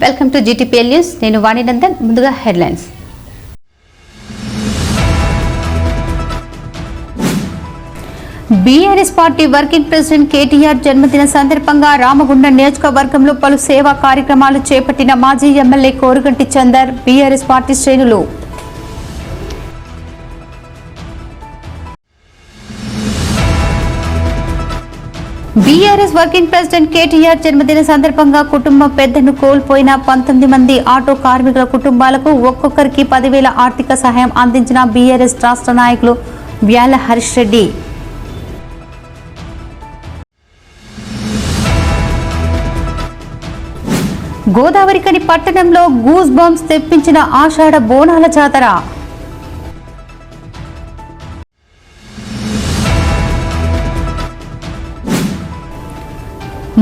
Welcome to GTPL news. నేను వాణినందన్. ముందుగా headlines. BRS party working president KTR జన్మదిన సందర్భంగా రామగుండం నియోజకవర్గంలో పలు సేవా కార్యక్రమాలు చేపట్టిన మాజీ MLA Korukanti Chander, BRS party శ్రేణులు. బీఆర్ఎస్ వర్కింగ్ ప్రెసిడెంట్ కేటీఆర్ జన్మదిన సందర్భంగా కుటుంబ పెద్దను కోల్పోయిన 19 మంది ఆటో కార్మికుల కుటుంబాలకు ఒక్కొక్కరికి 10,000 ఆర్థిక సహాయం అందించిన బీఆర్ఎస్ రాష్ట్ర నాయకులు వ్యాల హరీష్ రెడ్డి. గోదావరికని పట్టణంలో గూస్ బంప్స్ తెప్పించిన ఆషాఢ బోనాల జాతర.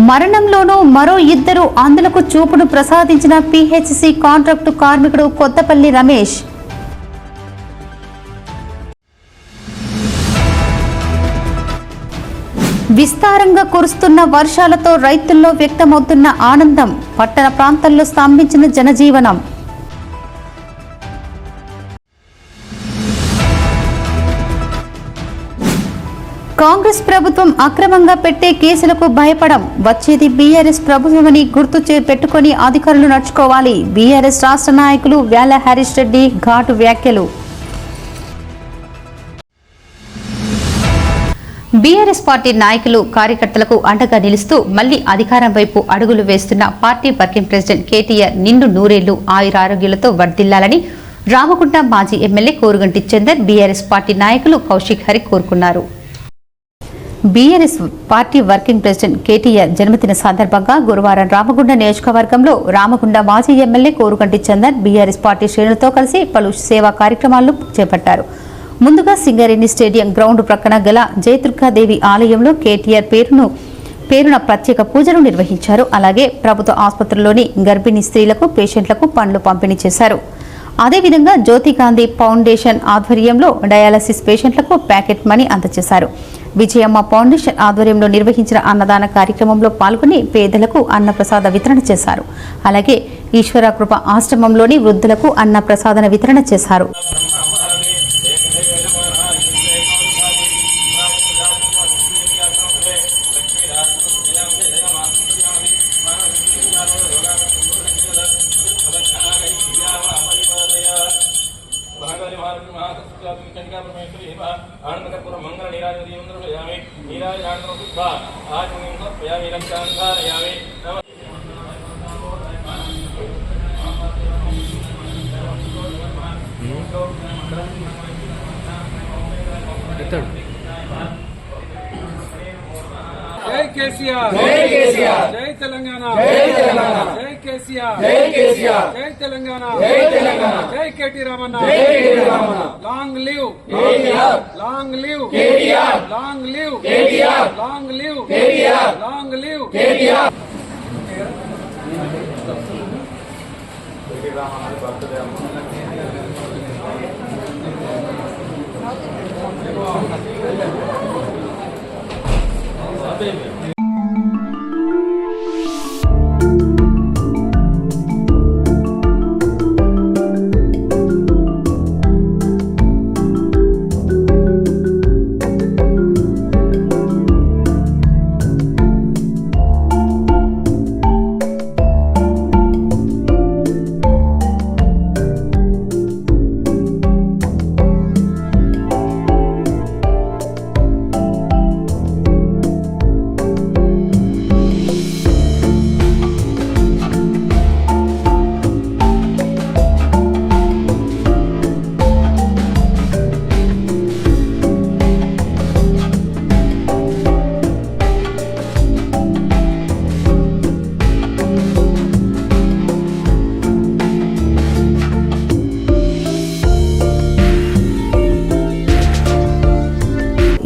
మరణంలోనూ మరో 2 ఆంధ్రులకు చూపును ప్రసాదించిన PHC కాంట్రాక్టు కార్మికుడు కొత్తపల్లి రమేష్. విస్తారంగా కురుస్తున్న వర్షాలతో రైతుల్లో వ్యక్తమవుతున్న ఆనందం, పట్టణ ప్రాంతాల్లో స్తంభించిన జనజీవనం. కాంగ్రెస్ ప్రభుత్వం అక్రమంగా పెట్టే కేసులకు భయపడం, వచ్చేది బీఆర్ఎస్ ప్రభుత్వమని గుర్తు పెట్టుకుని అధికారులు నడుచుకోవాలి. బీఆర్ఎస్ రాష్ట్ర నాయకులు వ్యాల హరీష్ రెడ్డి ఘాటు వ్యాఖ్యలు. బీఆర్ఎస్ పార్టీ నాయకులు కార్యకర్తలకు అండగా నిలుస్తూ మళ్లీ అధికారం వైపు అడుగులు వేస్తున్న పార్టీ వర్కింగ్ ప్రెసిడెంట్ కేటీఆర్ నిండు నూరేళ్లు ఆయురారోగ్యాలతో వర్ధిల్లాలని రామగుండం మాజీ MLA Korukanti Chander, BRS party నాయకులు కౌశిక్ హరి కోరుకున్నారు. BRS party working president KTR జన్మదిన సందర్భంగా గురువారం రామగుండం నియోజకవర్గంలో రామగుండం మాజీ MLA Korukanti Chander, BRS party శ్రేణులతో కలిసి పలు సేవా కార్యక్రమాలను చేపట్టారు. ముందుగా సింగరేణి స్టేడియం గ్రౌండ్ ప్రక్కన గల జయదుర్గాదేవి ఆలయంలో కేటీఆర్ పేరున ప్రత్యేక పూజలు నిర్వహించారు. అలాగే ప్రభుత్వ ఆసుపత్రుల్లోని గర్భిణీ స్త్రీలకు, పేషెంట్లకు పండ్లు పంపిణీ చేశారు. అదేవిధంగా జ్యోతి గాంధీ ఫౌండేషన్ ఆధ్వర్యంలో డయాలసిస్ పేషెంట్లకు ప్యాకెట్ మనీ అందజేశారు. విజయమ్మ ఫౌండేషన్ ఆధ్వర్యంలో నిర్వహించిన అన్నదాన కార్యక్రమంలో పాల్గొని పేదలకు అన్నప్రసాద వితరణ చేశారు. అలాగే ఈశ్వర కృప ఆశ్రమంలోని వృద్ధులకు అన్నప్రసాదన వితరణ చేశారు. జై కేసీఆర్, జై కేసీఆర్, జై తెలంగాణ, జై తెలంగాణ, జై కేసీఆర్, జై కేసీఆర్, జై తెలంగాణ, జై తెలంగాణ, జై కేటీ రామన్న, జై KT Ramanna. Long live KTR, long live KTR, long live KTR, long live KTR, long live KTR.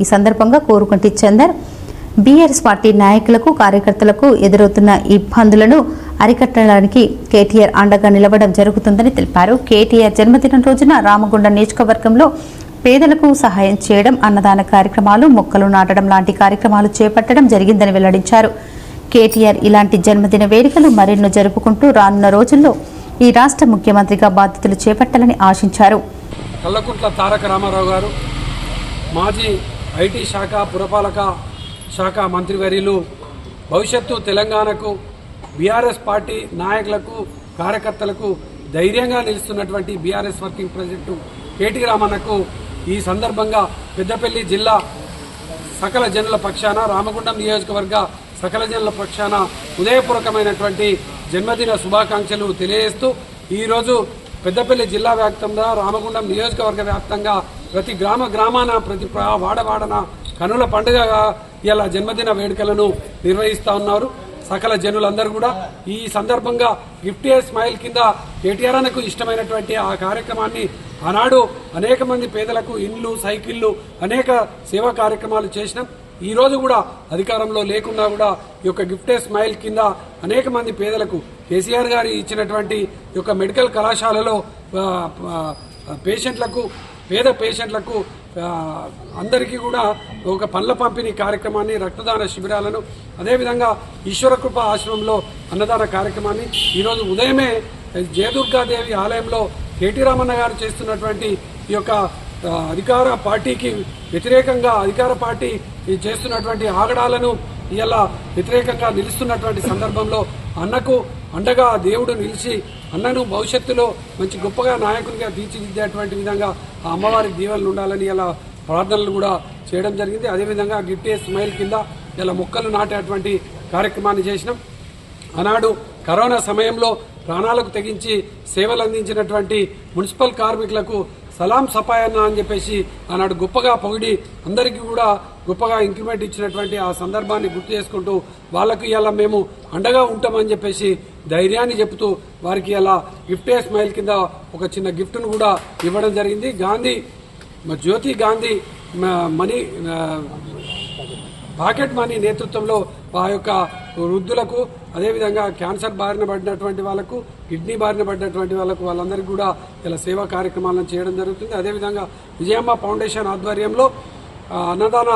ఈ సందర్భంగా కోరుగంటి చందర్ బీఆర్ఎస్ పార్టీ నాయకులకు కార్యకర్తలకు ఎదురవుతున్న ఇబ్బందులను అరికట్టడానికి కేటీఆర్ అండగా నిలవడం జరుగుతుందని తెలిపారు. కేటీఆర్ జన్మదినం రోజున రామగుండం నియోజకవర్గంలో పేదలకు సహాయం చేయడం, అన్నదాన కార్యక్రమాలు, మొక్కలు నాటడం లాంటి కార్యక్రమాలు చేపట్టడం జరిగిందని వెల్లడించారు. కేటీఆర్ ఇలాంటి జన్మదిన వేడుకలు మరెన్నో జరుపుకుంటూ రానున్న రోజుల్లో ఈ రాష్ట్ర ముఖ్యమంత్రిగా బాధ్యతలు చేపట్టాలని ఆశించారు. కల్వకుంట్ల తారక రామారావు గారు మాజీ ఐటీ శాఖ పురపాలక శాఖ మంత్రివర్యులు, భవిష్యత్తు తెలంగాణకు బీఆర్ఎస్ పార్టీ నాయకులకు కార్యకర్తలకు ధైర్యంగా నిలుస్తున్నటువంటి బీఆర్ఎస్ వర్కింగ్ ప్రెసిడెంట్ కేటీ రామన్నకు ఈ సందర్భంగా పెద్దపల్లి జిల్లా సకల జనుల పక్షాన, రామగుండం నియోజకవర్గ సకల జనుల పక్షాన హృదయపూర్వకమైనటువంటి జన్మదిన శుభాకాంక్షలు తెలియజేస్తూ ఈరోజు పెద్దపల్లి జిల్లా వ్యాప్తంగా, రామగుండం నియోజకవర్గ వ్యాప్తంగా ప్రతి గ్రామాన ప్రతి వాడవాడన కనుల పండుగగా ఇలా జన్మదిన వేడుకలను నిర్వహిస్తూ ఉన్నారు సకల జనులందరూ కూడా. ఈ సందర్భంగా గిఫ్ట్ ఏ స్మైల్ కింద కేటీఆర్ అన్నకు ఇష్టమైనటువంటి ఆ కార్యక్రమాన్ని ఆనాడు అనేక మంది పేదలకు ఇండ్లు, సైకిళ్లు, అనేక సేవా కార్యక్రమాలు చేసినాం. ఈ రోజు కూడా అధికారంలో లేకున్నా కూడా ఈ యొక్క గిఫ్ట్ ఏ స్మైల్ కింద అనేక మంది పేదలకు కేసీఆర్ గారు ఇచ్చినటువంటి ఈ యొక్క మెడికల్ కళాశాలలో పేషెంట్లకు, పేద పేషెంట్లకు అందరికీ కూడా ఒక పండ్ల పంపిణీ కార్యక్రమాన్ని, రక్తదాన శిబిరాలను, అదేవిధంగా ఈశ్వరకృప ఆశ్రమంలో అన్నదాన కార్యక్రమాన్ని ఈరోజు ఉదయమే జయదుర్గాదేవి ఆలయంలో కేటీ రామన్న గారు చేస్తున్నటువంటి ఈ యొక్క అధికార పార్టీకి వ్యతిరేకంగా అధికార పార్టీ చేస్తున్నటువంటి ఆగడాలను ఇలా వ్యతిరేకంగా నిలుస్తున్నటువంటి సందర్భంలో అన్నకు అండగా దేవుడు నిలిచి అన్నను భవిష్యత్తులో మంచి గొప్పగా నాయకునిగా తీర్చిదిద్దేటువంటి విధంగా ఆ అమ్మవారి దీవెనలు ఉండాలని ఇలా ప్రార్థనలు కూడా చేయడం జరిగింది. అదేవిధంగా గిఫ్ట్ ఏ స్మైల్ కింద ఇలా మొక్కలు నాటేటువంటి కార్యక్రమాన్ని చేసినాం. ఆనాడు కరోనా సమయంలో ప్రాణాలకు తెగించి సేవలు అందించినటువంటి మున్సిపల్ కార్మికులకు సలాం సపాయన్న అని చెప్పేసి ఆనాడు గొప్పగా పొగిడి అందరికీ కూడా గొప్పగా ఇంక్రిమెంట్ ఇచ్చినటువంటి ఆ సందర్భాన్ని గుర్తు చేసుకుంటూ వాళ్ళకు ఇలా మేము అండగా ఉంటామని చెప్పేసి ధైర్యాన్ని చెబుతూ వారికి ఇలా గిఫ్ట్ ఏ స్మైల్ కింద ఒక చిన్న గిఫ్ట్ను కూడా ఇవ్వడం జరిగింది. జ్యోతి గాంధీ మనీ పాకెట్ మనీ నేతృత్వంలో ఆ యొక్క వృద్ధులకు, అదేవిధంగా క్యాన్సర్ బారిన పడినటువంటి వాళ్ళకు, కిడ్నీ బారిన పడినటువంటి వాళ్ళకు, వాళ్ళందరికీ కూడా ఇలా సేవా కార్యక్రమాలను చేయడం జరుగుతుంది. అదేవిధంగా విజయమ్మ ఫౌండేషన్ ఆధ్వర్యంలో అన్నదాన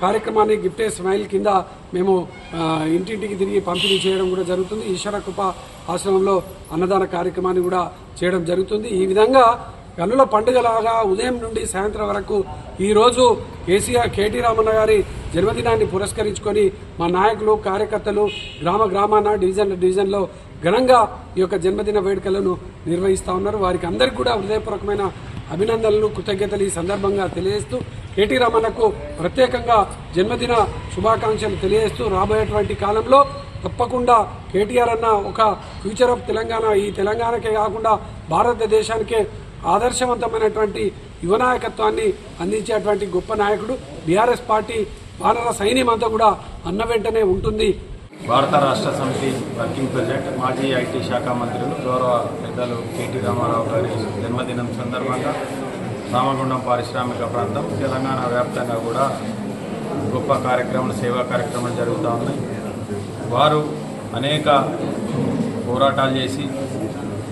కార్యక్రమాన్ని గిఫ్ట్ ఏ స్మైల్ కింద మేము ఇంటింటికి తిరిగి పంపిణీ చేయడం కూడా జరుగుతుంది. ఈశ్వరకృప ఆశ్రమంలో అన్నదాన కార్యక్రమాన్ని కూడా చేయడం జరుగుతుంది. ఈ విధంగా కన్నుల పండుగలాగా ఉదయం నుండి సాయంత్రం వరకు ఈరోజు కేటీ రామన్న గారి జన్మదినాన్ని పురస్కరించుకొని మా నాయకులు, కార్యకర్తలు గ్రామాన డివిజన్లో ఘనంగా ఈ యొక్క జన్మదిన వేడుకలను నిర్వహిస్తూ ఉన్నారు. వారికి అందరికీ కూడా హృదయపూర్వకమైన అభినందనలు, కృతజ్ఞతలు ఈ సందర్భంగా తెలియజేస్తూ కేటీ రామన్నకు ప్రత్యేకంగా జన్మదిన శుభాకాంక్షలు తెలియజేస్తూ రాబోయేటువంటి కాలంలో తప్పకుండా కేటీఆర్ అన్న ఒక ఫ్యూచర్ ఆఫ్ తెలంగాణ, ఈ తెలంగాణకే కాకుండా భారతదేశానికే ఆదర్శవంతమైనటువంటి యువ నాయకత్వాన్ని అందించేటువంటి గొప్ప నాయకుడు. బీఆర్ఎస్ పార్టీ వానర సైన్యం అంతా కూడా అన్న వెంటనే ఉంటుంది. భారత రాష్ట్ర సమితి వర్కింగ్ ప్రెసిడెంట్, మాజీ ఐటీ శాఖ మంత్రులు, గౌరవ పెద్దలు కేటీ రామారావు గారి జన్మదినం సందర్భంగా రామగుండం పారిశ్రామిక ప్రాంతం, తెలంగాణ వ్యాప్తంగా కూడా గొప్ప కార్యక్రమాలు, సేవా కార్యక్రమాలు జరుగుతూ ఉన్నాయి. వారు అనేక పోరాటాలు చేసి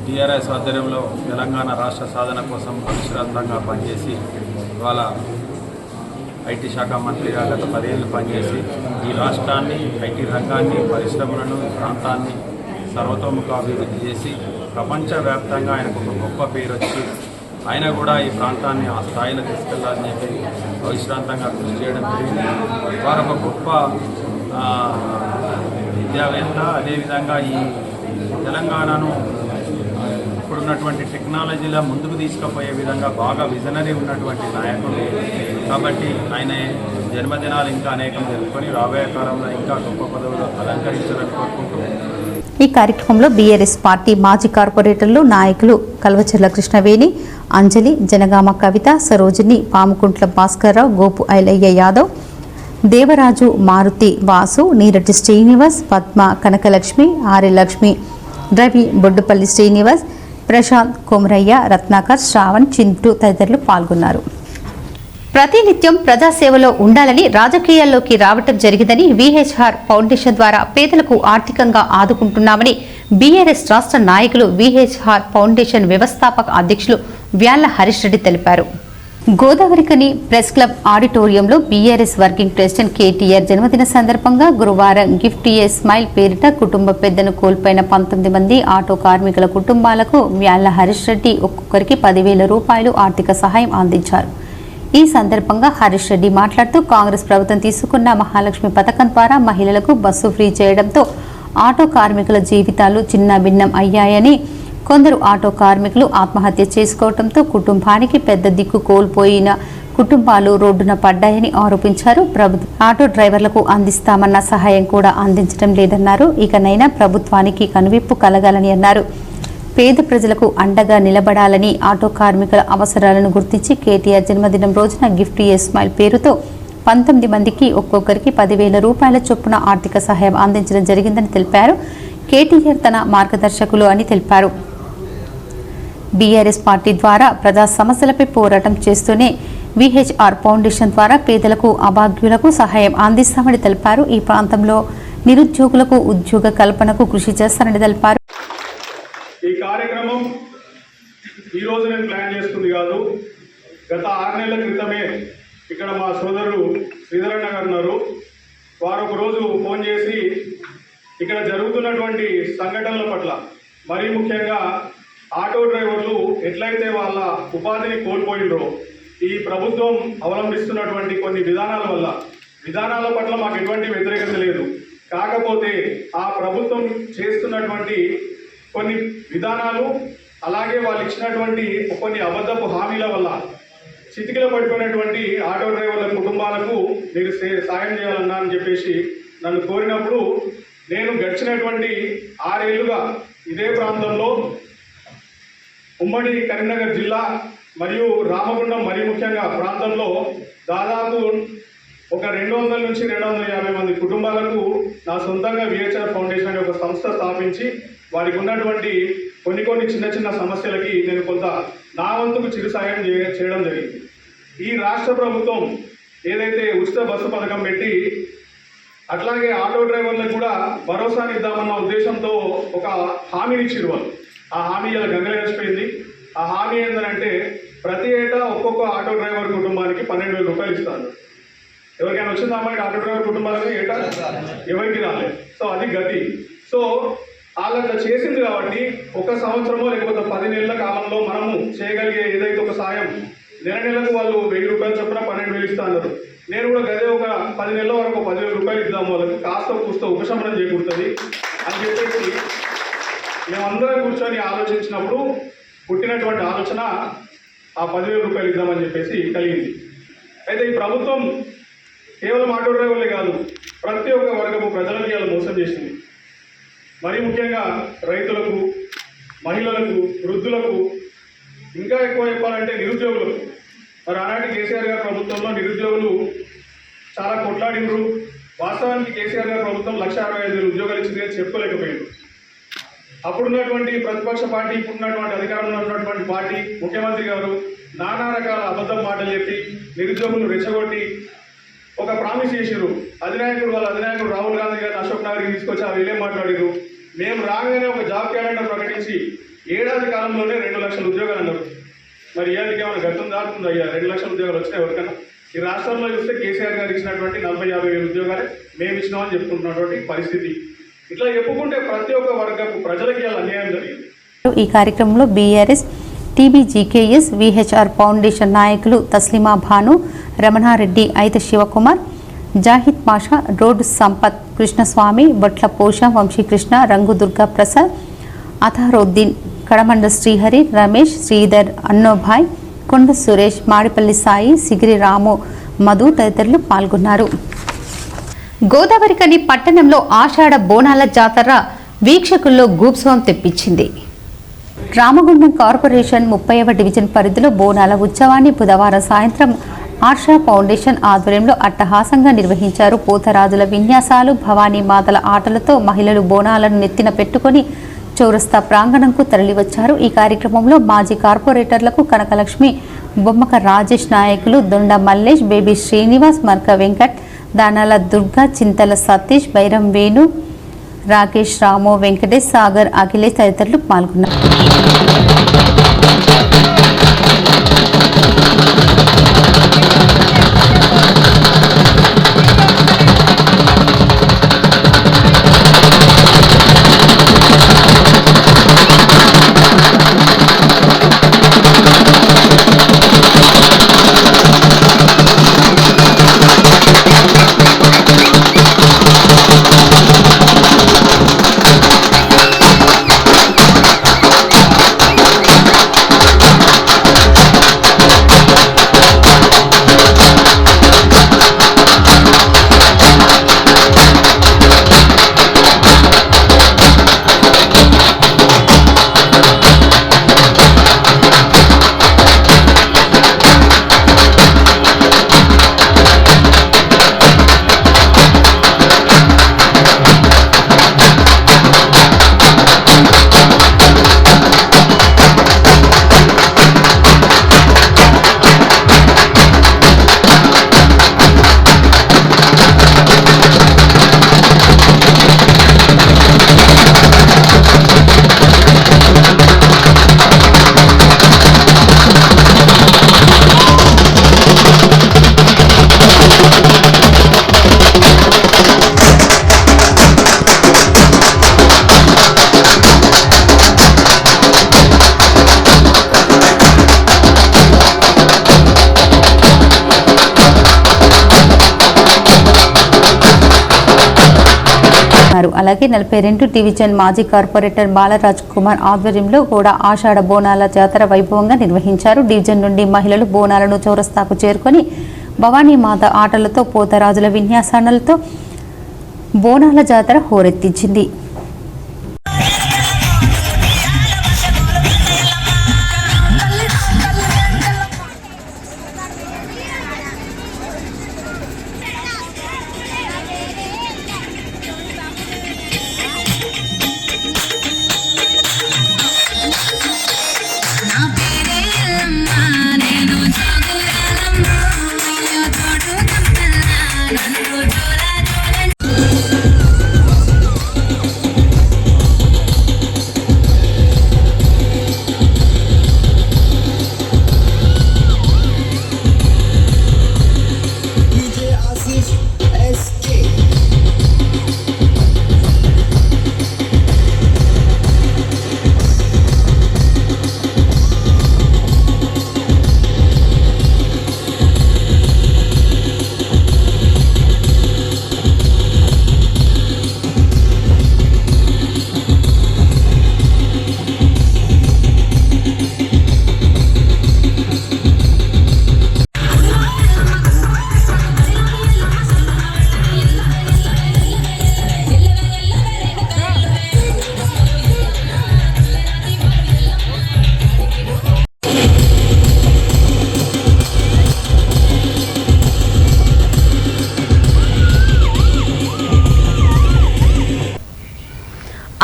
టీఆర్ఎస్ ఆధ్వర్యంలో తెలంగాణ రాష్ట్ర సాధన కోసం అవిశ్రాంతంగా పనిచేసి వాళ్ళ ఐటీ శాఖ మంత్రిగా గత 10 ఏళ్ళు పనిచేసి ఈ రాష్ట్రాన్ని, ఐటీ రంగాన్ని, పరిశ్రమలను, ప్రాంతాన్ని సర్వతోముఖ అభివృద్ధి చేసి ప్రపంచవ్యాప్తంగా ఆయనకు ఒక గొప్ప పేరు వచ్చి ఆయన కూడా ఈ ప్రాంతాన్ని ఆ స్థాయిలో తీసుకెళ్లాలని చెప్పి అవిశ్రాంతంగా కృషి చేయడం జరిగింది. వారు ఒక గొప్ప విద్యావేత్త. అదేవిధంగా ఈ తెలంగాణను ఇప్పుడున్నటువంటి టెక్నాలజీలో ముందుకు తీసుకుపోయే విధంగా బాగా విజనరీ ఉన్నటువంటి నాయకుడు. కాబట్టి ఆయన జన్మదినాలు ఇంకా అనేకం జరుపుకొని రాబోయే కాలంలో ఇంకా గొప్ప పదవులు అలంకరించాలని కోరుకుంటూ ఈ కార్యక్రమంలో బీఆర్ఎస్ పార్టీ మాజీ కార్పొరేటర్లు, నాయకులు కల్వచర్ల కృష్ణవేణి, అంజలి, జనగామ కవిత, సరోజిని, పాముకుంట్ల భాస్కర్రావు, గోపు ఐలయ్య యాదవ్, దేవరాజు, మారుతి, వాసు, నీరటి శ్రీనివాస్, పద్మ, కనకలక్ష్మి, ఆర్య లక్ష్మి, రవి, బొడ్డుపల్లి శ్రీనివాస్, ప్రశాంత్, కొమరయ్య, రత్నాకర్, శ్రావణ్, చింటూ తదితరులు పాల్గొన్నారు. ప్రతినిత్యం ప్రజాసేవలో ఉండాలని రాజకీయాల్లోకి రావటం జరిగిందని విహెచ్ఆర్ ఫౌండేషన్ ద్వారా పేదలకు ఆర్థికంగా ఆదుకుంటున్నామని బీఆర్ఎస్ రాష్ట్ర నాయకులు, విహెచ్ఆర్ ఫౌండేషన్ వ్యవస్థాపక అధ్యక్షులు వ్యాళ్ల హరీష్ రెడ్డి తెలిపారు. గోదావరికని ప్రెస్ క్లబ్ ఆడిటోరియంలో బీఆర్ఎస్ వర్కింగ్ ప్రెసిడెంట్ కేటీఆర్ జన్మదిన సందర్భంగా గురువారం గిఫ్ట్ ఏ స్మైల్ పేరిట కుటుంబ పెద్దను కోల్పోయిన 19 మంది ఆటో కార్మికుల కుటుంబాలకు మ్యాళ్ల హరీష్ రెడ్డి ఒక్కొక్కరికి 10,000 రూపాయలు ఆర్థిక సహాయం అందించారు. ఈ సందర్భంగా హరీష్ రెడ్డి మాట్లాడుతూ కాంగ్రెస్ ప్రభుత్వం తీసుకున్న మహాలక్ష్మి పథకం ద్వారా మహిళలకు బస్సు ఫ్రీ చేయడంతో ఆటో కార్మికుల జీవితాలు చిన్నభిన్నం అయ్యాయని, కొందరు ఆటో కార్మికులు ఆత్మహత్య చేసుకోవడంతో కుటుంబానికి పెద్ద దిక్కు కోల్పోయిన కుటుంబాలు రోడ్డున పడ్డాయని ఆరోపించారు. ప్రభుత్వం ఆటో డ్రైవర్లకు అందిస్తామన్న సహాయం కూడా అందించడం లేదన్నారు. ఇకనైనా ప్రభుత్వానికి కనువిప్పు కలగాలని అన్నారు. పేద ప్రజలకు అండగా నిలబడాలని, ఆటో కార్మికుల అవసరాలను గుర్తించి కేటీఆర్ జన్మదినం రోజున గిఫ్ట్ ఏ స్మైల్ పేరుతో 19 మందికి ఒక్కొక్కరికి 10,000 రూపాయల చొప్పున ఆర్థిక సహాయం అందించడం జరిగిందని తెలిపారు. కేటీఆర్ తన మార్గదర్శకులు అని తెలిపారు. బీఆర్ఎస్ పార్టీ ద్వారా ప్రజా సమస్యలపై పోరాటం చేస్తూనే విహెచ్ఆర్ ఫౌండేషన్ ద్వారా పేదలకు, అభాగ్యులకు సహాయం అందిస్తామని తెలిపారు. ఈ ప్రాంతంలో నిరుద్యోగులకు ఉద్యోగ కల్పనకు కృషి చేస్తారని తెలిపారు. ఈ కార్యక్రమం ఈరోజు నేను ప్లాన్ చేస్తుంది కాదు. గత 6 నెలల క్రితమే ఇక్కడ మా సోదరుడు శ్రీధరన్న గారు ఉన్నారు. వారు ఒక రోజు ఫోన్ చేసి ఇక్కడ జరుగుతున్నటువంటి సంఘటనల పట్ల, మరీ ముఖ్యంగా ఆటో డ్రైవర్లు ఎట్లయితే వాళ్ళ ఉపాధిని కోల్పోయిండ్రో, ఈ ప్రభుత్వం అవలంబిస్తున్నటువంటి కొన్ని విధానాల పట్ల మాకు ఎటువంటి వ్యతిరేకత లేదు. కాకపోతే ఆ ప్రభుత్వం చేస్తున్నటువంటి కొన్ని విధానాలు, అలాగే వాళ్ళు ఇచ్చినటువంటి కొన్ని అబద్ధపు హామీల వల్ల చితికిల పడిపోయినటువంటి ఆటో డ్రైవర్ల కుటుంబాలకు మీరు సాయం చేయాలన్నా అని చెప్పేసి నన్ను కోరినప్పుడు, నేను గడిచినటువంటి 6 ఏళ్లుగా ఇదే ప్రాంతంలో ఉమ్మడి కరీంనగర్ జిల్లా మరియు రామగుండం మరీ ముఖ్యంగా ప్రాంతంలో దాదాపు ఒక 200 నుంచి 250 మంది కుటుంబాలకు నా సొంతంగా విహెచ్ఆర్ ఫౌండేషన్ అనే ఒక సంస్థ స్థాపించి వారికి ఉన్నటువంటి కొన్ని చిన్న సమస్యలకి నేను కొంత నా వంతుకు చిరు సాయం చేయడం జరిగింది. ఈ రాష్ట్ర ప్రభుత్వం ఏదైతే ఉచిత బస్సు పథకం పెట్టి అట్లాగే ఆటో డ్రైవర్లకు కూడా భరోసానిద్దామన్న ఉద్దేశంతో ఒక హామీనిచ్చారు వాళ్ళు. ఆ హామీ ఇలా గంగలేసిపోయింది. ఆ హామీ ఏంటంటే ప్రతి ఏటా ఒక్కొక్క ఆటో డ్రైవర్ కుటుంబానికి 12,000 రూపాయలు ఇస్తారు. ఎవరికైనా వచ్చిందా అమ్మాయి ఆటో డ్రైవర్ కుటుంబాలకు ఏటా? ఎవరికి రాలేదు. సో అది గతి. సో వాళ్ళ చేసింది కాబట్టి 1 సంవత్సరమో లేకపోతే 10 నెలల కాలంలో మనము చేయగలిగే ఏదైతే ఒక సాయం, నెలకు వాళ్ళు 1,000 రూపాయలు చొప్పున 12,000 ఇస్తా అన్నారు. నేను కూడా గదే ఒక 10 నెలల వరకు 10,000 రూపాయలు ఇద్దాము, వాళ్ళకి కాస్త కూస్త ఉపశమనం చేకూరుతుంది అని చెప్పేసి మేమందరం కూర్చొని ఆలోచించినప్పుడు పుట్టినటువంటి ఆలోచన ఆ 10,000 రూపాయలు ఇద్దామని చెప్పేసి కలిగింది. అయితే ఈ ప్రభుత్వం కేవలం ఆటో డ్రైవర్లే కాదు, ప్రతి ఒక్క వర్గపు ప్రజలకి ఇలా మోసం చేసింది. మరీ ముఖ్యంగా రైతులకు, మహిళలకు, వృద్ధులకు, ఇంకా ఎక్కువ చెప్పాలంటే నిరుద్యోగులకు. మరి ఆనాటి కేసీఆర్ గారి ప్రభుత్వంలో నిరుద్యోగులు చాలా కొట్లాడినరు. వాస్తవానికి కేసీఆర్ గారి ప్రభుత్వం 1,65,000 ఉద్యోగాలు ఇచ్చింది అని చెప్పుకోలేకపోయారు. అప్పుడున్నటువంటి ప్రతిపక్ష పార్టీ, ఇప్పుడున్నటువంటి అధికారంలో ఉన్నటువంటి పార్టీ, ముఖ్యమంత్రి గారు నానా రకాల అబద్ధం మాటలు చెప్పి నిరుద్యోగులు రెచ్చగొట్టి ఒక ప్రామిస్ చేశారు. వాళ్ళ అధినాయకుడు రాహుల్ గాంధీ గారిని అశోక్ నగర్కి తీసుకొచ్చి ఆ వీళ్ళేం మాట్లాడారు, మేము రాగానే ఒక జాబ్ క్యాలెండర్ ప్రకటించి 7 ఏడాది కాలంలోనే 2 లక్షల ఉద్యోగాలు అన్నారు. మరి ఏళ్ళకి ఏమైనా గతం దాటుతుంది అయ్యా? 2 లక్షల ఉద్యోగాలు వచ్చినాయి ఎవరికన్నా? ఈ రాష్ట్రంలో చూస్తే కేసీఆర్ గారు ఇచ్చినటువంటి 40-50 వేల ఉద్యోగాలే మేము ఇచ్చినామని చెప్పుకుంటున్నటువంటి పరిస్థితి. ఇట్లా చెప్పుకుంటే ప్రతి ఒక్క వర్గపు ప్రజలకి అలా అన్యాయం జరిగింది. ఈ కార్యక్రమంలో బీఆర్ఎస్, టీబీజీకేఎస్, విహెచ్ఆర్ ఫౌండేషన్ నాయకులు తస్లిమా భాను, రమణారెడ్డి, అయితే శివకుమార్, జాహిద్ పాషా, రోడ్ సంపత్, కృష్ణస్వామి, బొట్ల పోష, వంశీకృష్ణ, రంగు దుర్గా ప్రసాద్, అథారుద్దీన్, కడమండ శ్రీహరి, రమేష్, శ్రీధర్, అన్నోభాయ్, కొండ సురేష్, మాడిపల్లి సాయి, సిగిరి రాము, మధు తదితరులు పాల్గొన్నారు. గోదావరికని పట్టణంలో ఆషాఢ బోనాల జాతర వీక్షకుల్లో గూప్స్వం తెప్పించింది. రామగుండం కార్పొరేషన్ 30వ డివిజన్ పరిధిలో బోనాల ఉత్సవాన్ని బుధవారం సాయంత్రం ఆర్షా ఫౌండేషన్ ఆధ్వర్యంలో అట్టహాసంగా నిర్వహించారు. పోతరాజుల విన్యాసాలు, భవానీ మాతల ఆటలతో మహిళలు బోనాలను నెత్తిన పెట్టుకుని చౌరస్తా ప్రాంగణంకు తరలివచ్చారు. ఈ కార్యక్రమంలో మాజీ కార్పొరేటర్లకు కనకలక్ష్మి, బొమ్మక రాజేష్, నాయకులు దొండ మల్లేష్, బేబీ శ్రీనివాస్, మర్క వెంకట్, దానాల దుర్గా, చింతల సతీష్, బైరం వేణు, రాకేష్, రాము, వెంకటేష్, సాగర్, అఖిలేష్ తదితరులు పాల్గొన్నారు. అలాగే 42 డివిజన్ మాజీ కార్పొరేటర్ బాలరాజ్ కుమార్ ఆధ్వర్యంలో కూడా ఆషాఢ బోనాల జాతర వైభవంగా నిర్వహించారు. డివిజన్ నుండి మహిళలు బోనాలను చౌరస్తాకు చేరుకొని భవానీ మాత ఆటలతో పోతరాజుల విన్యాసాలతో బోనాల జాతర హోరెత్తించింది.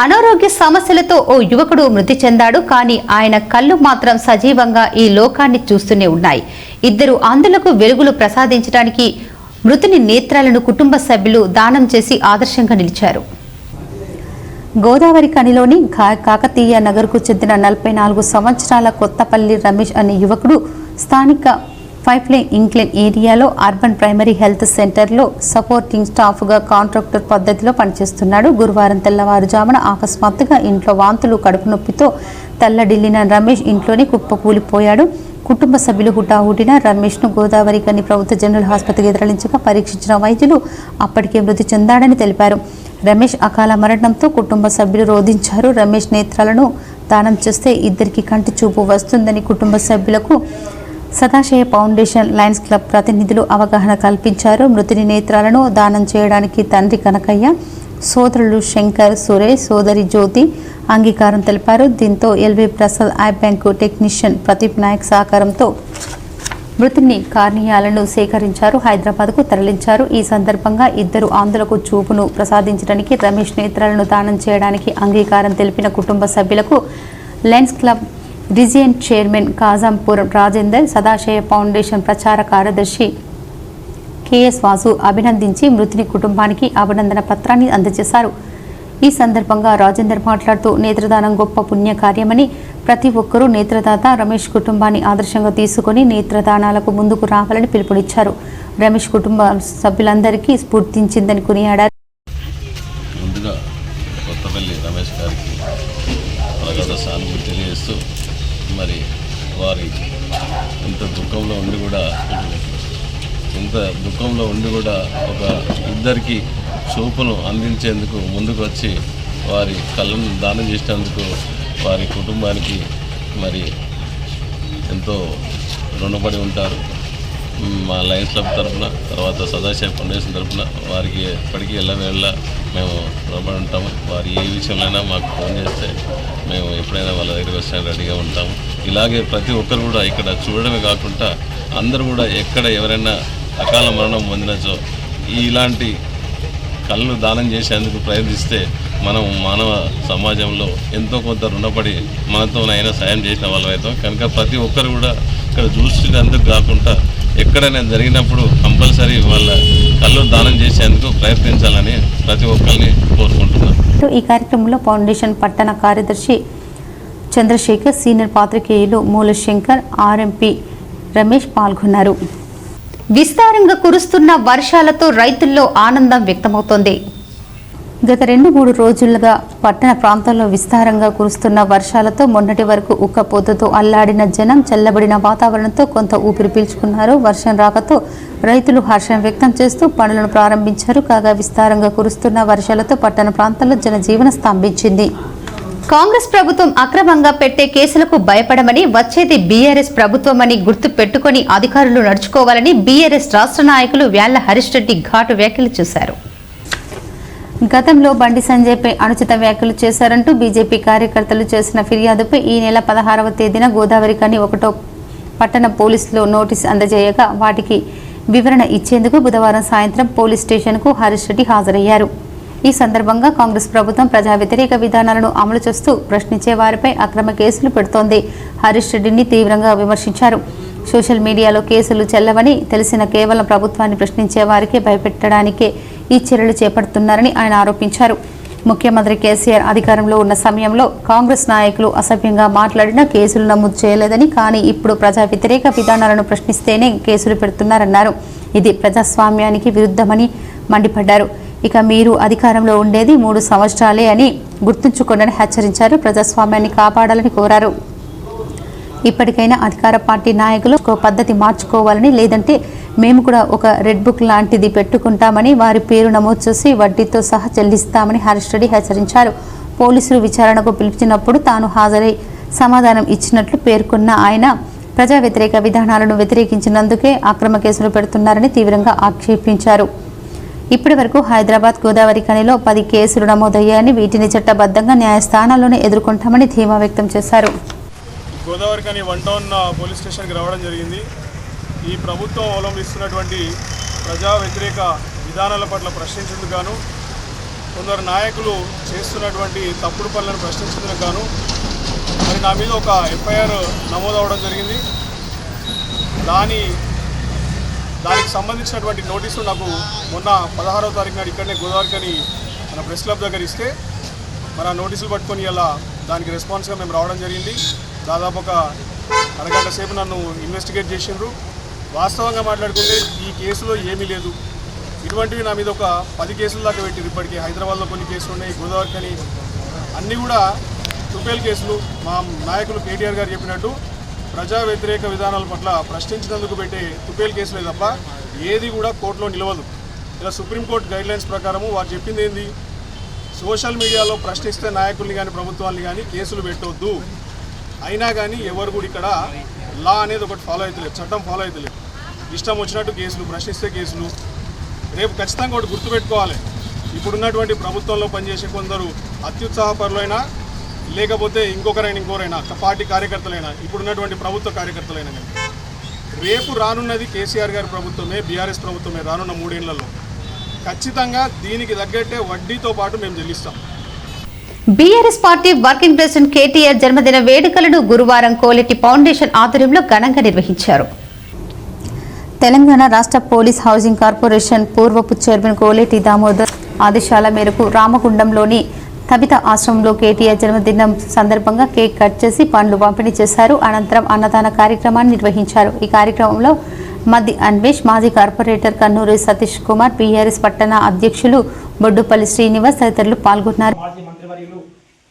అనారోగ్య సమస్యలతో ఓ యువకుడు మృతి చెందాడు. కానీ ఆయన కళ్ళు మాత్రం సజీవంగా ఈ లోకాన్ని చూస్తూనే ఉన్నాయి. ఇద్దరు అంధులకు వెలుగులు ప్రసాదించడానికి మృతుని నేత్రాలను కుటుంబ సభ్యులు దానం చేసి ఆదర్శంగా నిలిచారు. గోదావరి కనిలోని కాకతీయ నగర్కు చెందిన 44 సంవత్సరాల కొత్తపల్లి రమేష్ అనే యువకుడు స్థానిక పైప్లైన్ ఇంక్లైన్ ఏరియాలో అర్బన్ ప్రైమరీ హెల్త్ సెంటర్లో సపోర్టింగ్ స్టాఫ్గా కాంట్రాక్టర్ పద్ధతిలో పనిచేస్తున్నాడు. గురువారం తెల్లవారుజామున అకస్మాత్తుగా ఇంట్లో వాంతులు, కడుపు నొప్పితో తల్లడిల్లిన రమేష్ ఇంట్లోనే కుప్పకూలిపోయాడు. కుటుంబ సభ్యులు హుటాహుటిన రమేష్ను గోదావరి కని ప్రభుత్వ జనరల్ ఆసుపత్రికి తరలించగా పరీక్షించిన వైద్యులు అప్పటికే మృతి చెందాడని తెలిపారు. రమేష్ అకాల మరణంతో కుటుంబ సభ్యులు రోధించారు. రమేష్ నేత్రాలను దానం చేస్తే ఇద్దరికి కంటి చూపు వస్తుందని కుటుంబ సభ్యులకు సదాశయ ఫౌండేషన్ లయన్స్ క్లబ్ ప్రతినిధులు అవగాహన కల్పించారు. మృతుని నేత్రాలను దానం చేయడానికి తండ్రి కనకయ్య, సోదరులు శంకర్, సురేష్, సోదరి జ్యోతి అంగీకారం తెలిపారు. దీంతో LV Prasad eye bank technician Pradeep Nayak సహకారంతో మృతుని కార్నియాలను సేకరించారు, హైదరాబాద్కు తరలించారు. ఈ సందర్భంగా ఇద్దరు ఆంధ్రులకు చూపును ప్రసాదించడానికి రమేష్ నేత్రాలను దానం చేయడానికి అంగీకారం తెలిపిన కుటుంబ సభ్యులకు lions club region chairman Kajampur Rajender, Sadashaya foundation ప్రచార కార్యదర్శి కెఎస్ వాసు అభినందించి మృతుని కుటుంబానికి అభినందన పత్రాన్ని అందజేశారు. ఈ సందర్భంగా రాజేందర్ మాట్లాడుతూ నేత్రదానం గొప్ప పుణ్య కార్యమని, ప్రతి ఒక్కరూ నేత్రదాత రమేష్ కుటుంబాన్ని ఆదర్శంగా తీసుకుని నేత్రదానాలకు ముందుకు రావాలని పిలుపునిచ్చారు. రమేష్ కుటుంబ సభ్యులందరికీ స్ఫూర్తించిందని కొనియాడారు. ముందుగా కొత్తపల్లి రమేష్ గారికి ప్రగాఢ సానుభూతి తెలియజేస్తూ, మరి వారి ఇంత దుఃఖంలో ఉండి కూడా ఒక ఇద్దరికి చూపును అందించేందుకు ముందుకు వచ్చి వారి కళ్ళను దానం చేసినందుకు వారి కుటుంబానికి మరి ఎంతో రుణపడి ఉంటారు. మా లయన్స్ క్లబ్ తరఫున, తర్వాత సదాశయ ఫౌండేషన్ తరఫున వారికి ఎప్పటికీ ఎల్లవేళ మేము రుణపడి ఉంటాము. వారి ఏ విషయంలో మాకు ఫోన్ చేస్తే మేము ఎప్పుడైనా వాళ్ళ దగ్గరికి వచ్చి రెడీగా ఉంటాము. ఇలాగే ప్రతి ఒక్కరు కూడా ఇక్కడ చూడడమే కాకుండా అందరూ కూడా ఎక్కడ ఎవరైనా అకాల మరణం పొందినచో ఇలాంటి కళ్ళు దానం చేసేందుకు ప్రయత్నిస్తే మనం మానవ సమాజంలో ఎంతో కొంత రుణపడి మనతోనైనా సాయం చేసిన వాళ్ళం అవుతాం. కనుక ప్రతి ఒక్కరు కూడా ఇక్కడ చూసేందుకు కాకుండా ఎక్కడైనా జరిగినప్పుడు కంపల్సరీ వాళ్ళ కళ్ళు దానం చేసేందుకు ప్రయత్నించాలని ప్రతి ఒక్కరిని కోరుకుంటున్నాను. ఈ కార్యక్రమంలో ఫౌండేషన్ పట్టణ కార్యదర్శి చంద్రశేఖర్, సీనియర్ పాత్రికేయులు మూలశంకర్, ఆర్ఎంపీ రమేష్ పాల్గొన్నారు. విస్తారంగా కురుస్తున్న వర్షాలతో రైతుల్లో ఆనందం వ్యక్తమవుతోంది. గత 2-3 రోజులుగా పట్టణ ప్రాంతాల్లో విస్తారంగా కురుస్తున్న వర్షాలతో మొన్నటి వరకు ఉక్కపోతతో అల్లాడిన జనం చల్లబడిన వాతావరణంతో కొంత ఊపిరి పీల్చుకున్నారు. వర్షం రాకతో రైతులు హర్షం వ్యక్తం చేస్తూ పనులను ప్రారంభించారు. కాగా విస్తారంగా కురుస్తున్న వర్షాలతో పట్టణ ప్రాంతాల్లో జనజీవనం స్తంభించింది. కాంగ్రెస్ ప్రభుత్వం అక్రమంగా పెట్టే కేసులకు భయపడమని, వచ్చేది బీఆర్ఎస్ ప్రభుత్వమని గుర్తు పెట్టుకుని అధికారులు నడుచుకోవాలని బీఆర్ఎస్ రాష్ట్ర నాయకులు వ్యాళ్ల హరీష్ రెడ్డి ఘాటు వ్యాఖ్యలు చేశారు. గతంలో బండి సంజయ్పై అనుచిత వ్యాఖ్యలు చేశారంటూ బీజేపీ కార్యకర్తలు చేసిన ఫిర్యాదుపై ఈ నెల 16వ తేదీన గోదావరికని 1వ పట్టణ పోలీసులు నోటీసు అందజేయగా వాటికి వివరణ ఇచ్చేందుకు బుధవారం సాయంత్రం పోలీస్ స్టేషన్కు హరీష్ రెడ్డి హాజరయ్యారు. ఈ సందర్భంగా కాంగ్రెస్ ప్రభుత్వం ప్రజా వ్యతిరేక విధానాలను అమలు చేస్తూ ప్రశ్నించే వారిపై అక్రమ కేసులు పెడుతోంది. హరీష్ రెడ్డిని తీవ్రంగా విమర్శించారు. సోషల్ మీడియాలో కేసులు చెల్లవని తెలిసిన కేవలం ప్రభుత్వాన్ని ప్రశ్నించే వారికే భయపెట్టడానికే ఈ చర్యలు చేపడుతున్నారని ఆయన ఆరోపించారు. ముఖ్యమంత్రి కేసీఆర్ అధికారంలో ఉన్న సమయంలో కాంగ్రెస్ నాయకులు అసభ్యంగా మాట్లాడినా కేసులు నమోదు చేయలేదని, కానీ ఇప్పుడు ప్రజా వ్యతిరేక విధానాలను ప్రశ్నిస్తేనే కేసులు పెడుతున్నారన్నారు. ఇది ప్రజాస్వామ్యానికి విరుద్ధమని మండిపడ్డారు. ఇక మీరు అధికారంలో ఉండేది 3 సంవత్సరాలే అని గుర్తుంచుకోండి హెచ్చరించారు. ప్రజాస్వామ్యాన్ని కాపాడాలని కోరారు. ఇప్పటికైనా అధికార పార్టీ నాయకులు ఒక పద్ధతి మార్చుకోవాలని, లేదంటే మేము కూడా ఒక రెడ్ బుక్ లాంటిది పెట్టుకుంటామని, వారి పేరు నమోదు చేసి వడ్డీతో సహా చెల్లిస్తామని హరీష్ రెడ్డి హెచ్చరించారు. పోలీసులు విచారణకు పిలిచినప్పుడు తాను హాజరై సమాధానం ఇచ్చినట్లు పేర్కొన్న ఆయన ప్రజా వ్యతిరేక విధానాలను వ్యతిరేకించినందుకే అక్రమ కేసులు పెడుతున్నారని తీవ్రంగా ఆక్షేపించారు. ఇప్పటి వరకు హైదరాబాద్ గోదావరి ఖనిలో 10 కేసులు నమోదయ్యాయని, వీటిని చట్టబద్ధంగా న్యాయస్థానాల్లోనే ఎదుర్కొంటామని ధీమా వ్యక్తం చేశారు. గోదావరి ఖని 1 టౌన్ పోలీస్ స్టేషన్కి రావడం జరిగింది. ఈ ప్రభుత్వం అవలంబిస్తున్నటువంటి ప్రజా వ్యతిరేక విధానాల పట్ల ప్రశ్నించేందుకు గాను, కొందరు నాయకులు చేస్తున్నటువంటి తప్పుడు పనులను ప్రశ్నించేందుకు గాను మరి నా మీద ఒక ఎఫ్ఐఆర్ నమోదవడం జరిగింది. దానికి సంబంధించినటువంటి నోటీసులు నాకు మొన్న 16వ తారీఖు నాడు ఇక్కడనే గోదావరి ఖని మన ప్రెస్ క్లబ్ దగ్గర ఇస్తే మరి ఆ నోటీసులు పట్టుకొని ఇలా దానికి రెస్పాన్స్గా మేము రావడం జరిగింది. దాదాపు ఒక అరగంట సేపు నన్ను ఇన్వెస్టిగేట్ చేసిండ్రు. వాస్తవంగా మాట్లాడుకుంటే ఈ కేసులో ఏమీ లేదు. ఇటువంటివి నా మీద ఒక 10 కేసులు దాకా పెట్టింది. ఇప్పటికీ హైదరాబాద్లో కొన్ని కేసులు ఉన్నాయి, గోదావరి ఖని అన్నీ కూడా తుపేల్ కేసులు. మా నాయకులు కేటీఆర్ గారు చెప్పినట్టు ప్రజా వ్యతిరేక విధానాల పట్ల ప్రశ్నించినందుకు పెట్టే తుపేల్ కేసులే తప్ప ఏది కూడా కోర్టులో నిలవదు. ఇలా సుప్రీంకోర్టు గైడ్లైన్స్ ప్రకారము వారు చెప్పింది ఏంది, సోషల్ మీడియాలో ప్రశ్నిస్తే నాయకుల్ని కానీ ప్రభుత్వాన్ని కానీ కేసులు పెట్టవద్దు. అయినా కానీ ఎవరు కూడా ఇక్కడ లా అనేది ఒకటి ఫాలో అవుతలేదు, చట్టం ఫాలో అవుతలేదు. ఇష్టం వచ్చినట్టు కేసులు, ప్రశ్నిస్తే కేసులు. రేపు ఖచ్చితంగా ఒకటి గుర్తుపెట్టుకోవాలి, ఇప్పుడున్నటువంటి ప్రభుత్వంలో పనిచేసే కొందరు అత్యుత్సాహపరులైనా లేకపోతే ఇంకొకరైనా పార్టీ కార్యకర్తలైనా ఇప్పుడున్నటువంటి ప్రభుత్వ కార్యకర్తలైనా కానీ రేపు రానున్నది కేసీఆర్ గారి ప్రభుత్వమే, బీఆర్ఎస్ ప్రభుత్వమే రానున్న 3 ఏళ్లలో. ఖచ్చితంగా దీనికి తగ్గట్టే వడ్డీతో పాటు మేము చెల్లిస్తాం. BRS party working president KTR జన్మదిన వేడుకలను గురువారం కోలేటి ఫౌండేషన్ ఆధ్వర్యంలో ఘనంగా నిర్వహించారు. తెలంగాణ రాష్ట్ర పోలీస్ హౌసింగ్ కార్పొరేషన్ పూర్వపు చైర్మన్ కోలేటి దామోదర్ ఆదేశాల మేరకు రామగుండంలోని తబిత ఆశ్రమంలో కేటీఆర్ జన్మదినం సందర్భంగా కేక్ కట్ చేసి పండ్లు పంపిణీ చేశారు. అనంతరం అన్నదాన కార్యక్రమాన్ని నిర్వహించారు. ఈ కార్యక్రమంలో మద్ది అన్వేష్, మాజీ కార్పొరేటర్ కన్నూరి సతీష్ కుమార్, బీఆర్ఎస్ పట్టణ అధ్యక్షులు బొడ్డుపల్లి శ్రీనివాస్ తదితరులు పాల్గొన్నారు. మాజీ మంత్రివర్యులు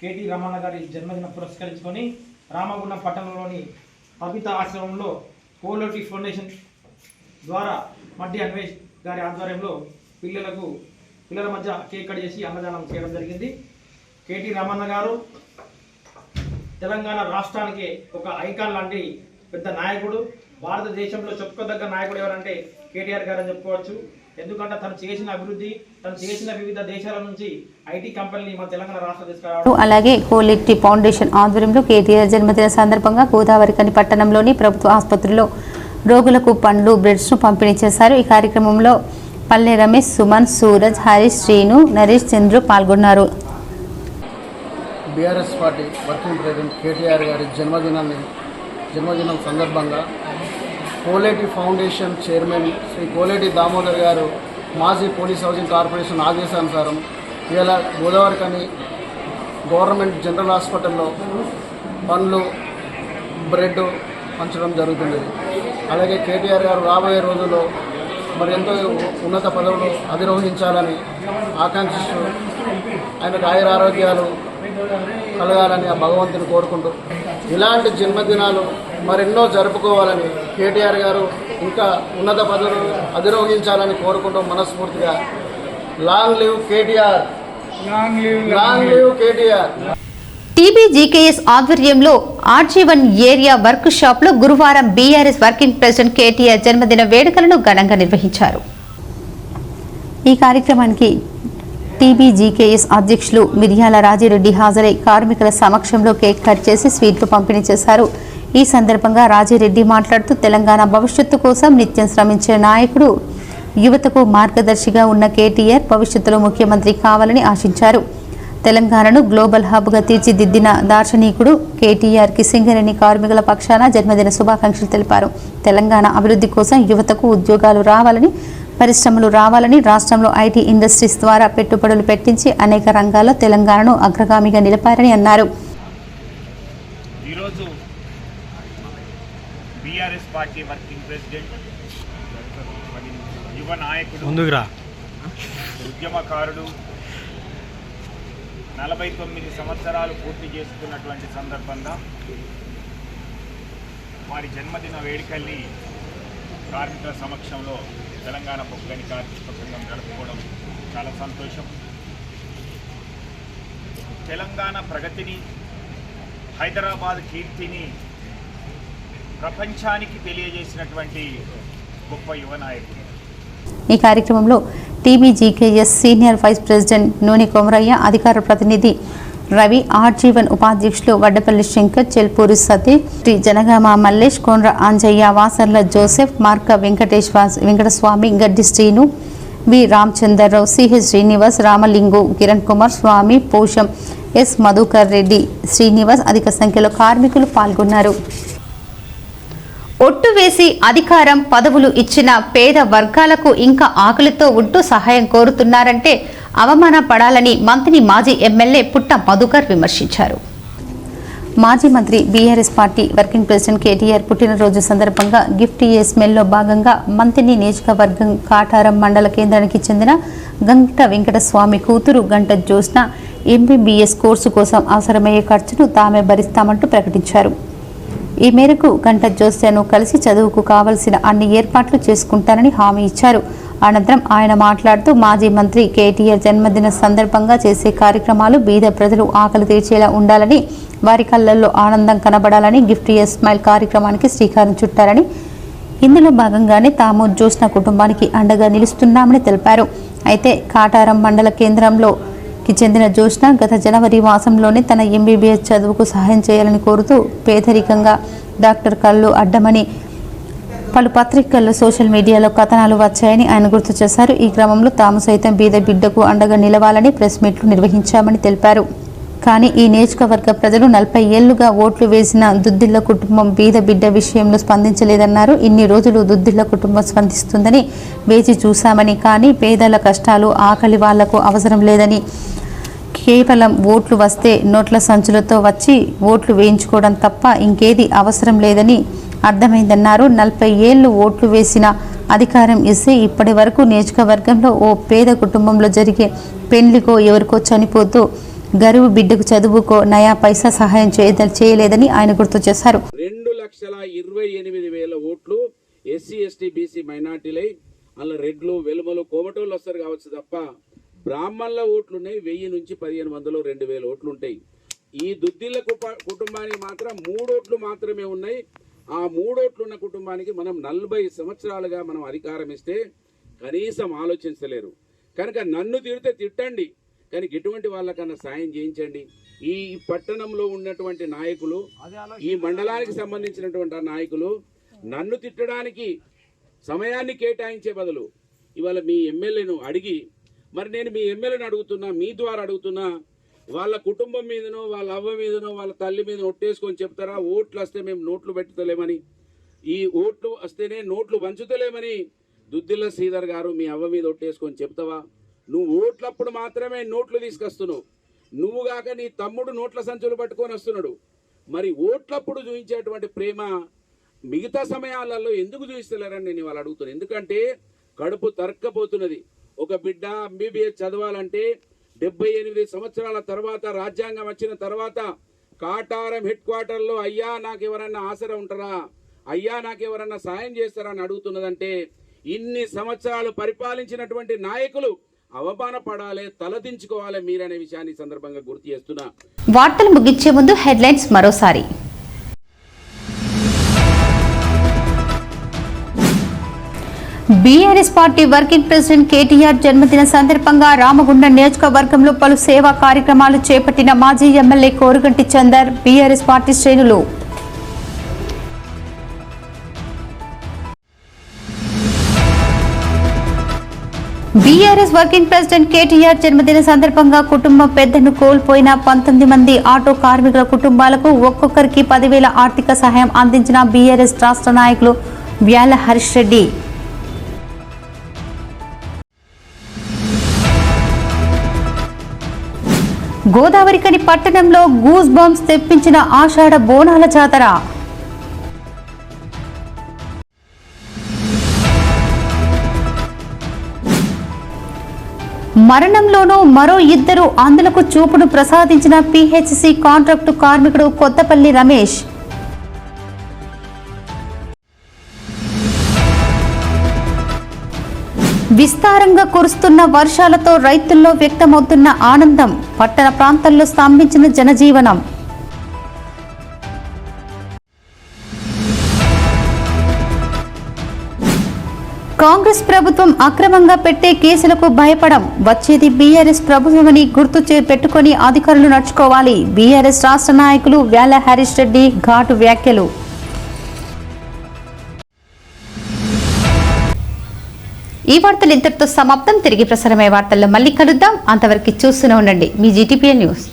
కేటీ రమణ గారి జన్మదినం పురస్కరించుకొని రామగుండం పట్టణంలోని తబిత ఆశ్రమంలో కోలేటి ఫౌండేషన్ ద్వారా మద్ది అన్వేష్ గారి ఆధ్వర్యంలో పిల్లల మధ్య కేక్ కట్ చేసి అన్నదానం చేయడం జరిగింది. కేటీ రమణ గారు తెలంగాణ రాష్ట్రానికి ఒక ఐకాన్ లాంటి పెద్ద నాయకుడు. భారతదేశంలో చెప్పుకోదగ్గ నాయకుడు ఎవరంటే కేటీఆర్ గారు అని చెప్పుకోవచ్చు. ఎందుకంటే తను చేసిన అభివృద్ధి, తను చేసిన వివిధ దేశాల నుంచి ఐటీ కంపెనీని మన తెలంగాణ రాష్ట్రం తీసుకురావడం. అలాగే కోలేటి ఫౌండేషన్ ఆధ్వర్యంలో కేటీఆర్ జన్మదిన సందర్భంగా గోదావరిఖని పట్టణంలోని ప్రభుత్వ ఆసుపత్రిలో రోగులకు పండ్లు, బ్రెడ్స్ను పంపిణీ చేశారు. ఈ కార్యక్రమంలో పల్లె రమేష్, సుమన్, సూరజ్, హరీష్, శ్రీను, నరేష్, చంద్రు పాల్గొన్నారు. BRS party working president KTR గారి జన్మదినం సందర్భంగా కోలేటి ఫౌండేషన్ చైర్మన్ శ్రీ కోలేటి దామోదర్ గారు మాజీ పోలీస్ హౌసింగ్ కార్పొరేషన్ ఆదేశానుసారం ఇవాళ గోదావరిఖని గవర్నమెంట్ జనరల్ హాస్పిటల్లో పండ్లు, బ్రెడ్ పంచడం జరుగుతుంది. అలాగే కేటీఆర్ గారు రాబోయే రోజుల్లో మరి ఎంతో ఉన్నత పదవులు అధిరోహించాలని ఆకాంక్షిస్తూ ఆయనకు ఆయురారోగ్యాలు కలగాలని ఆ భగవంతుని కోరుకుంటూ ఇలాంటి జన్మదినాలు మరెన్నో జరుపుకోవాలని కేటీఆర్ గారు ఇంకా ఉన్నత పదవులు అధిరోహించాలని కోరుకుంటూ మనస్ఫూర్తిగా long live KTR, long live KTR. TBGKS ఆధ్వర్యంలో ఆర్జీ1 ఏరియా వర్క్ షాప్ లో గురువారం బీఆర్ఎస్ వర్కింగ్ ప్రెసిడెంట్ కేటీఆర్ జన్మదిన వేడుకలను ఘనంగా నిర్వహించారు. ఈ కార్యక్రమానికి టీబీజీకేఎస్ అధ్యక్షులు మిర్యాల రాజిరెడ్డి హాజరై కార్మికుల సమక్షంలో కేక్ కట్ చేసి స్వీట్లు పంపిణీ చేశారు. ఈ సందర్భంగా రాజిరెడ్డి మాట్లాడుతూ తెలంగాణ భవిష్యత్తు కోసం నిత్యం శ్రమించే నాయకుడు, యువతకు మార్గదర్శిగా ఉన్న కేటీఆర్ భవిష్యత్తులో ముఖ్యమంత్రి కావాలని ఆశించారు. తెలంగాణను గ్లోబల్ హబ్గా తీర్చిదిద్దిన దార్శనికుడు కేటీఆర్కి సింగరేణి కార్మికుల పక్షాన జన్మదిన శుభాకాంక్షలు తెలిపారు. తెలంగాణ అభివృద్ధి కోసం యువతకు ఉద్యోగాలు రావాలని, పరిశ్రమలు రావాలని, రాష్ట్రంలో ఐటీ ఇండస్ట్రీస్ ద్వారా పెట్టుబడులు పెట్టించి అనేక రంగాల్లో తెలంగాణను అగ్రగామిగా నిలిపారని అన్నారు. ఈరోజు బీఆర్ఎస్ పార్టీ వర్కింగ్ ప్రెసిడెంట్, యువ నాయకుడు, ఉద్యమకారుడు, 49 సంవత్సరాలు పూర్తి చేసుకున్నటువంటి సందర్భంగా వారి జన్మదిన వేడుకల్ని కార్మికుల సమక్షంలో తెలంగాణ బొగ్గని కార్మిక సంఘం జరుపుకోవడం చాలా సంతోషం. తెలంగాణ ప్రగతిని, హైదరాబాద్ కీర్తిని ప్రపంచానికి తెలియజేసినటువంటి గొప్ప యువ నాయకుడు. ఈ కార్యక్రమంలో టీబీజీకేఎస్ సీనియర్ వైస్ ప్రెసిడెంట్ నూనె కొమరయ్య, అధికార ప్రతినిధి రవి, ఆర్జీ1 ఉపాధ్యక్షులు వడ్డపల్లి శంకర్, చెల్పూరి సతీష్, శ్రీ జనగామ మల్లేష్, కొండ్ర అంజయ్య, వాసర్ల జోసెఫ్, మార్క వెంకటస్వామి, గడ్డి శ్రీను, వి రామచంద్రరావు, సిహెచ్ శ్రీనివాస్, రామలింగు, కిరణ్ కుమార్ స్వామి, పోషం, ఎస్ మధుకర్ రెడ్డి, శ్రీనివాస్ అధిక సంఖ్యలో కార్మికులు పాల్గొన్నారు. ఒట్టు వేసి అధికారం, పదవులు ఇచ్చిన పేద వర్గాలకు ఇంకా ఆకలితో ఉంటూ సహాయం కోరుతున్నారంటే అవమానపడాలని మంత్రి మాజీ ఎమ్మెల్యే పుట్ట మధుకర్ విమర్శించారు. మాజీ మంత్రి BRS party working president KTR పుట్టినరోజు సందర్భంగా గిఫ్ట్ మెల్లో భాగంగా మంత్రిని నియోజకవర్గం కాటారం మండల కేంద్రానికి చెందిన గంట వెంకటస్వామి కూతురు గంట జ్యోత్స్న ఎంబీబీఎస్ కోర్సు కోసం అవసరమయ్యే ఖర్చును తామే భరిస్తామంటూ ప్రకటించారు. ఈ మేరకు గంట జ్యోత్స్నను కలిసి చదువుకు కావలసిన అన్ని ఏర్పాట్లు చేసుకుంటానని హామీ ఇచ్చారు. అనంతరం ఆయన మాట్లాడుతూ మాజీ మంత్రి కేటీఆర్ జన్మదిన సందర్భంగా చేసే కార్యక్రమాలు బీద ప్రజలు ఆకలి తీర్చేలా ఉండాలని, వారి కళ్ళల్లో ఆనందం కనబడాలని గిఫ్ట్ స్మైల్ కార్యక్రమానికి శ్రీకారం చుట్టారని, ఇందులో భాగంగానే తాము జ్యోత్స్న కుటుంబానికి అండగా నిలుస్తున్నామని తెలిపారు. అయితే కాటారం మండల కేంద్రంలోకి చెందిన జ్యోత్స్న గత జనవరి మాసంలోనే తన ఎంబీబీఎస్ చదువుకు సహాయం చేయాలని కోరుతూ పేదరికంగా డాక్టర్ కళ్ళు అడ్డమని పలు పత్రికల్లో, సోషల్ మీడియాలో కథనాలు వచ్చాయని ఆయన గుర్తు చేశారు. ఈ క్రమంలో తాము సైతం బీద బిడ్డకు అండగా నిలవాలని ప్రెస్ మీట్లు నిర్వహించామని తెలిపారు. కానీ ఈ నియోజకవర్గ ప్రజలు 40 ఏళ్లుగా ఓట్లు వేసిన దుద్దిళ్ల కుటుంబం బీద బిడ్డ విషయంలో స్పందించలేదన్నారు. ఇన్ని రోజులు దుద్దిళ్ల కుటుంబం స్పందిస్తుందని వేచి చూశామని, కానీ పేదల కష్టాలు, ఆకలి వాళ్లకు అవసరం లేదని, కేవలం ఓట్లు వస్తే నోట్ల సంచులతో వచ్చి ఓట్లు వేయించుకోవడం తప్ప ఇంకేది అవసరం లేదని అర్థమైందన్నారు. 40 ఏళ్లు ఓట్లు వేసిన అధికారం ఇస్తే ఇప్పటి వరకు నియోజకవర్గంలో ఓ పేద కుటుంబంలో జరిగే పెళ్లికో, ఎవరికో చనిపోతూ గరువు బిడ్డకు చదువుకో నయా పైసా సహాయం చేయలేదని ఆయన గుర్తు చేశారు. 2,28,000 ఓట్లు ఎస్సీ, ఎస్టీ, బీసీ మైనార్టీలై అలా రెడ్లు, వెలుమలు, కోమటోళ్ళు వస్తారు కావచ్చు తప్ప బ్రాహ్మణుల ఓట్లున్నాయి 1000 నుంచి 1500, 2000 ఓట్లు ఉంటాయి. ఈ దుద్దిళ్ళ కుటుంబానికి మాత్రం 3 ఓట్లు మాత్రమే ఉన్నాయి. ఆ 3 ఓట్లు ఉన్న కుటుంబానికి మనం 40 సంవత్సరాలుగా మనం అధికారం ఇస్తే కనీసం ఆలోచించలేరు. కనుక నన్ను తిడితే తిట్టండి, కానీ ఇటువంటి వాళ్ళకన్నా సాయం చేయించండి. ఈ పట్టణంలో ఉన్నటువంటి నాయకులు, ఈ మండలానికి సంబంధించినటువంటి నాయకులు నన్ను తిట్టడానికి సమయాన్ని కేటాయించే బదులు ఇవాళ మీ ఎమ్మెల్యేను అడిగి, మరి నేను మీ ఎమ్మెల్యేను అడుగుతున్నా, మీ ద్వారా అడుగుతున్నా, వాళ్ళ కుటుంబం మీదనో, వాళ్ళ అవ్వ మీదనో, వాళ్ళ తల్లి మీద ఒట్టేసుకొని చెప్తారా ఓట్లు వస్తే మేము నోట్లు పెట్టుతలేమని, ఈ ఓట్లు వస్తేనే నోట్లు పంచుతలేమని దుద్దిల్ల శ్రీధర్ గారు మీ అవ్వ మీద ఒట్టేసుకొని చెప్తావా? నువ్వు ఓట్లప్పుడు మాత్రమే నోట్లు తీసుకొస్తున్నావు, నువ్వు కాక నీ తమ్ముడు నోట్ల సంచులు పట్టుకొని వస్తున్నాడు. మరి ఓట్లప్పుడు చూపించేటువంటి ప్రేమ మిగతా సమయాలలో ఎందుకు చూపిస్తలేరని నేను వాళ్ళు అడుగుతున్నాను. ఎందుకంటే కడుపు తరక్కపోతున్నది. ఒక బిడ్డ ఎంబీబీఎస్ చదవాలంటే 78 సంవత్సరాల తర్వాత రాజ్యాంగం వచ్చిన తర్వాత కాటారం హెడ్ క్వార్టర్లో అయ్యా నాకు ఎవరన్నా ఆసరా ఉంటారా, అయ్యా నాకు ఎవరన్నా సాయం చేస్తారా అని అడుగుతున్నదంటే ఇన్ని సంవత్సరాలు పరిపాలించినటువంటి నాయకులు అవమానపడాలి, తలదించుకోవాలి మీరనే విషయాన్ని సందర్భంగా గుర్తు చేస్తున్నా. వార్తలు ముగించే ముందు హెడ్లైన్స్ మరోసారి. BRS party working president KTR జన్మదిన సందర్భంగా రామగుండం నియోజకవర్గంలో పలు సేవా కార్యక్రమాలు చేపట్టిన మాజీ MLA Korukanti Chander, BRS party శ్రేణులు. బీఆర్ఎస్ వర్కింగ్ ప్రెసిడెంట్ కేటీఆర్ జన్మదిన సందర్భంగా కుటుంబ పెద్దను కోల్పోయిన 19 మంది ఆటో కార్మికుల కుటుంబాలకు ఒక్కొక్కరికి 10,000 ఆర్థిక సహాయం అందించిన బీఆర్ఎస్ రాష్ట్ర నాయకులు వ్యాల హరీష్ రెడ్డి. గోదావరికని పట్టణంలో గూస్ బంప్స్ తెప్పించిన ఆషాఢ బోనాల జాతర. మరణంలోనూ మరో 2 ఆంధ్రులకు చూపును ప్రసాదించిన పీహెచ్సీ కాంట్రాక్టు కార్మికుడు కొత్తపల్లి రమేష్. విస్తారంగా కురుస్తున్న వర్షాలతో రైతుల్లో వ్యక్తమవుతున్న ఆనందం, పట్టణ ప్రాంతాల్లో స్తంభించిన జనజీవనం. కాంగ్రెస్ ప్రభుత్వం అక్రమంగా పెట్టే కేసులకు భయపడం, వచ్చేది బీఆర్ఎస్ ప్రభుత్వమని గుర్తు పెట్టుకుని అధికారులు నడుచుకోవాలి. బీఆర్ఎస్ రాష్ట్ర నాయకులు వ్యాల హరీష్ రెడ్డి ఘాటు వ్యాఖ్యలు. ఈ వార్తలు ఇంతటితో సమాప్తం. తిరిగి ప్రసారమయ్యే వార్తల్లో మళ్ళీ కలుద్దాం. అంతవరకు చూస్తూనే ఉండండి మీ జీటీపీఎల్ న్యూస్.